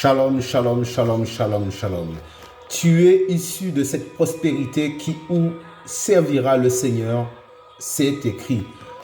Shalom, shalom, shalom, shalom, shalom. Tu es issu de cette prospérité où servira le Seigneur, c'est écrit.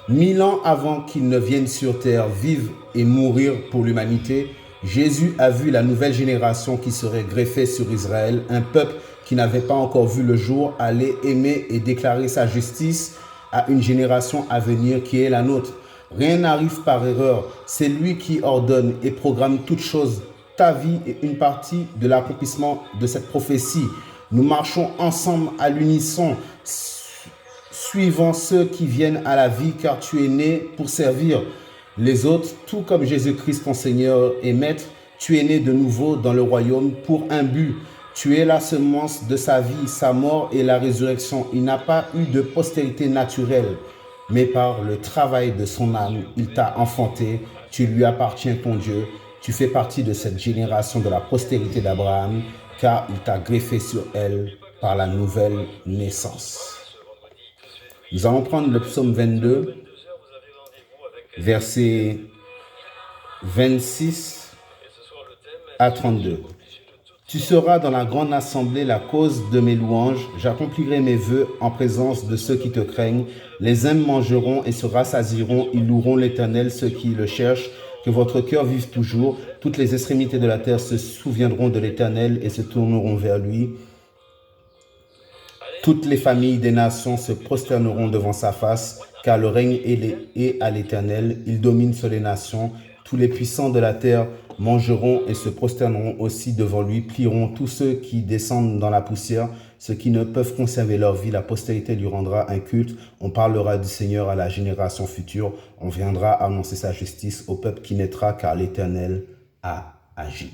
1000 ans avant qu'il ne vienne sur terre vivre et mourir pour l'humanité, Jésus a vu la nouvelle génération qui serait greffée sur Israël, un peuple qui n'avait pas encore vu le jour, aller aimer et déclarer sa justice à une génération à venir qui est la nôtre. Rien n'arrive par erreur, c'est lui qui ordonne et programme toutes choses. Ta vie est une partie de l'accomplissement de cette prophétie. Nous marchons ensemble à l'unisson, suivant ceux qui viennent à la vie, car tu es né pour servir les autres, tout comme Jésus-Christ, ton Seigneur et Maître. Tu es né de nouveau dans le royaume pour un but. Tu es la semence de sa vie, sa mort et la résurrection. Il n'a pas eu de postérité naturelle, mais par le travail de son âme, il t'a enfanté. Tu lui appartiens, ton Dieu. Tu fais partie de cette génération de la postérité d'Abraham, car il t'a greffé sur elle par la nouvelle naissance. Nous allons prendre le psaume 22, versets 26 à 32. Tu seras dans la grande assemblée la cause de mes louanges. J'accomplirai mes vœux en présence de ceux qui te craignent. Les hommes mangeront et se rassasieront. Ils loueront l'Éternel, ceux qui le cherchent. Que votre cœur vive toujours. Toutes les extrémités de la terre se souviendront de l'Éternel et se tourneront vers lui. Toutes les familles des nations se prosterneront devant sa face, car le règne est à l'Éternel. Il domine sur les nations. Tous les puissants de la terre mangeront et se prosterneront aussi devant lui. Plieront tous ceux qui descendent dans la poussière, ceux qui ne peuvent conserver leur vie. La postérité lui rendra un culte. On parlera du Seigneur à la génération future. On viendra annoncer sa justice au peuple qui naîtra, car l'Éternel a agi.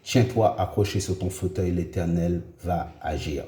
Tiens-toi accroché sur ton fauteuil, l'Éternel va agir.